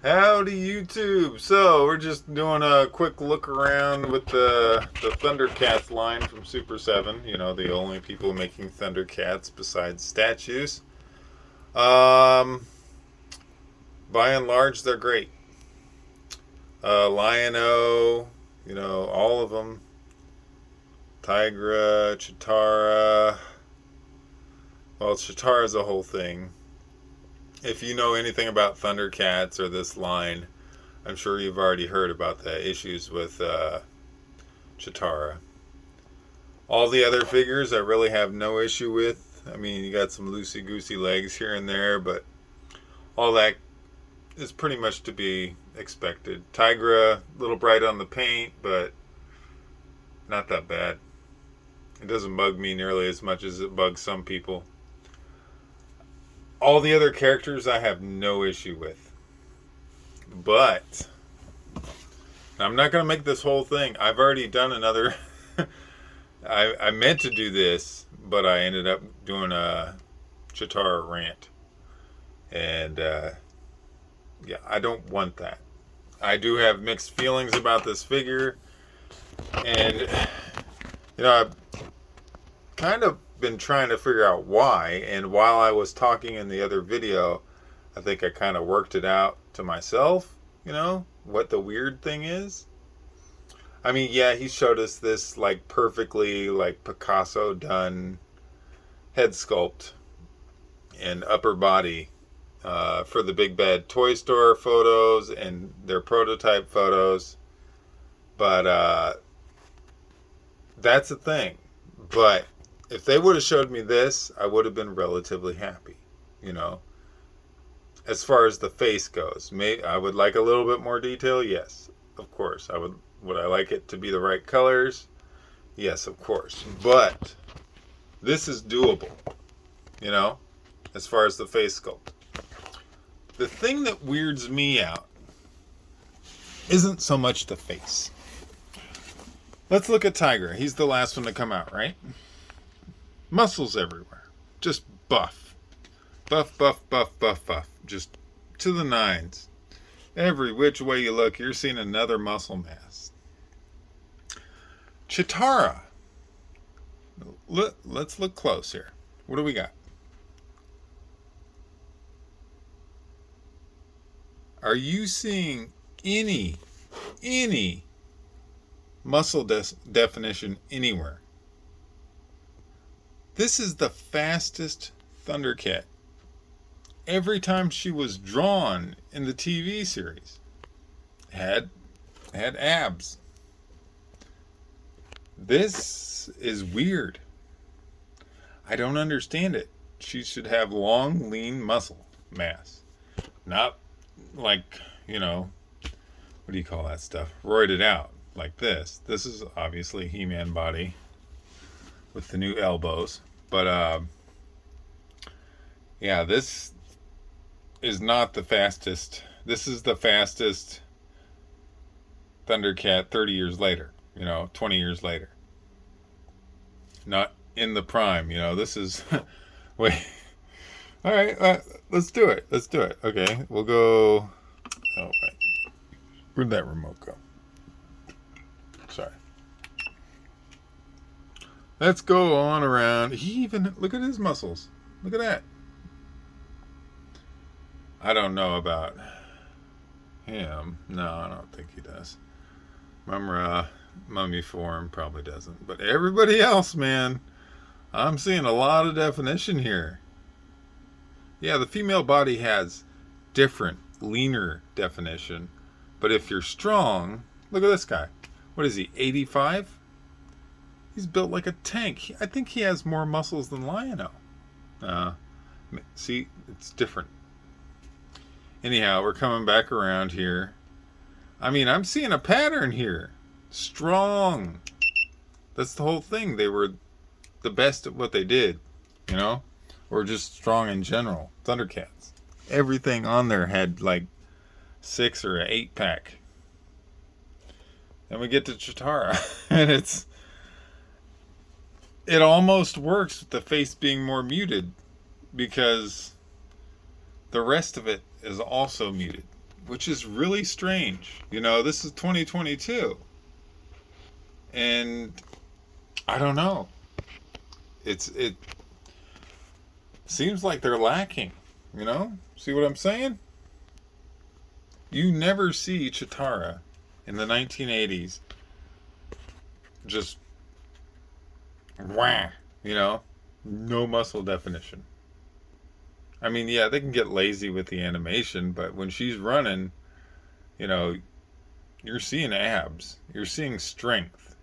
Howdy YouTube. So we're just doing a quick look around with the Thundercats line from Super 7. You know, the only people making Thundercats besides statues. Um, by and large, they're great. Lion-O, you know, all of them. Tigra, Cheetara. Well, Cheetara's a whole thing. If you know anything about Thundercats or this line, I'm sure you've already heard about the issues with Cheetara. All the other figures I really have no issue with. I mean, you got some loosey goosey legs here and there, but all that is pretty much to be expected. Tigra, a little bright on the paint, but not that bad. It doesn't bug me nearly as much as it bugs some people. All the other characters I have no issue with. But I'm not going to make this whole thing. I've already done another. I meant to do this, but I ended up doing a Cheetara rant. And yeah, I don't want that. I do have mixed feelings about this figure. And, you know, I've kind of been trying to figure out why. And while I was talking in the other video, I think I kind of worked it out to myself, you know, what the weird thing is. I mean, yeah, he showed us this like perfectly like Picasso done head sculpt and upper body for the Big Bad Toy Store photos and their prototype photos. But that's the thing. But if they would have showed me this, I would have been relatively happy, you know. As far as the face goes, I would like a little bit more detail. Yes, of course. Would I like it to be the right colors? Yes, of course. But this is doable, you know, as far as the face sculpt. The thing that weirds me out isn't so much the face. Let's look at Tiger. He's the last one to come out, right? Muscles everywhere. Just buff. Buff, buff, buff, buff, buff. Just to the nines. Every which way you look, you're seeing another muscle mass. Cheetara. Let's look close here. What do we got? Are you seeing any muscle definition anywhere? This is the fastest Thundercat. Every time she was drawn in the TV series, had abs. This is weird. I don't understand it. She should have long, lean muscle mass. Not like, you know, what do you call that stuff? Roided out like this. This is obviously He-Man body with the new elbows. But yeah, this is not the fastest. This is the fastest Thundercat 30 years later, you know, 20 years later. Not in the prime, you know. This is wait. All right, let's do it. Let's do it. Okay, we'll go. Oh wait, where'd that remote go? Sorry. Let's go on around. He even look at his muscles. Look at that. I don't know about him. No, I don't think he does. Mumra, Mummy form probably doesn't. But everybody else, man, I'm seeing a lot of definition here. Yeah, the female body has different, leaner definition. But if you're strong, look at this guy. What is he, 85? He's built like a tank. I think he has more muscles than Lion-O. See, it's different. Anyhow, we're coming back around here. I mean, I'm seeing a pattern here. Strong. That's the whole thing. They were the best at what they did, you know? Or just strong in general. Thundercats. Everything on there had like 6 or 8 pack. Then we get to Cheetara. And it almost works with the face being more muted. Because the rest of it is also muted. which is really strange. This is 2022, and I don't know. It seems like they're lacking. See what I'm saying? You never see Chitara in the 1980s just wah, no muscle definition. I mean, yeah, they can get lazy with the animation, but when she's running, you know, you're seeing abs, you're seeing strength.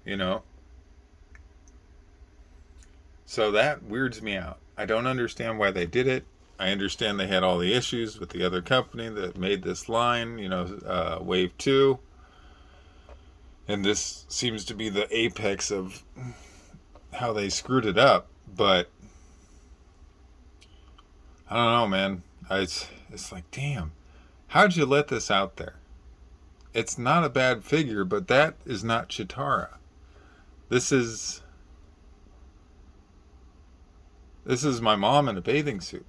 So that weirds me out. I don't understand why they did it. I understand they had all the issues with the other company that made this line, Wave 2. And this seems to be the apex of how they screwed it up. But I don't know, man. It's like, damn, how'd you let this out there? It's not a bad figure, but that is not Chitara. This is my mom in a bathing suit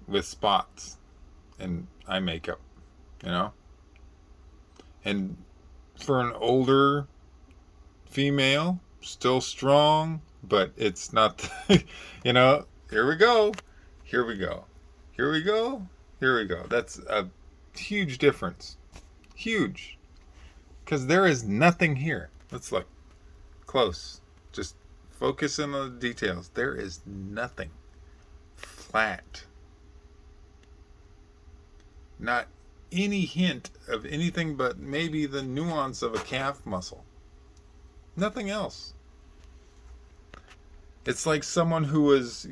with spots and eye makeup, you know? And for an older female, still strong, but it's not, here we go. Here we go. Here we go. Here we go. That's a huge difference. Huge. Because there is nothing here. Let's look close. Just focus in on the details. There is nothing. Flat. Not any hint of anything but maybe the nuance of a calf muscle. Nothing else. It's like someone who was,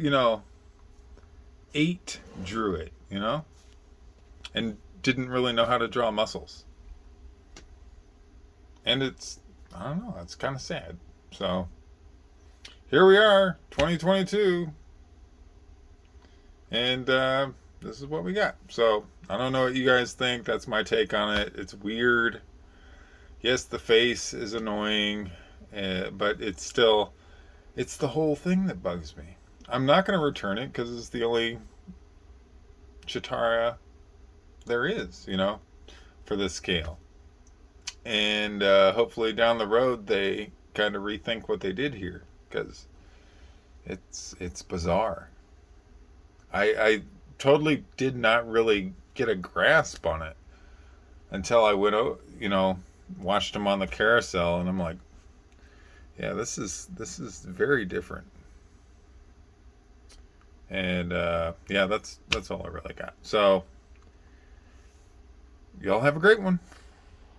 8 drew it, and didn't really know how to draw muscles. And I don't know, it's kind of sad. So, here we are, 2022. And this is what we got. So, I don't know what you guys think. That's my take on it. It's weird. Yes, the face is annoying, but it's the whole thing that bugs me. I'm not going to return it because it's the only Chitara there is, for this scale. And hopefully down the road they kind of rethink what they did here, because it's bizarre. I totally did not really get a grasp on it until I went, watched them on the carousel, and I'm like, yeah, this is very different. And yeah, that's all I really got. So y'all have a great one.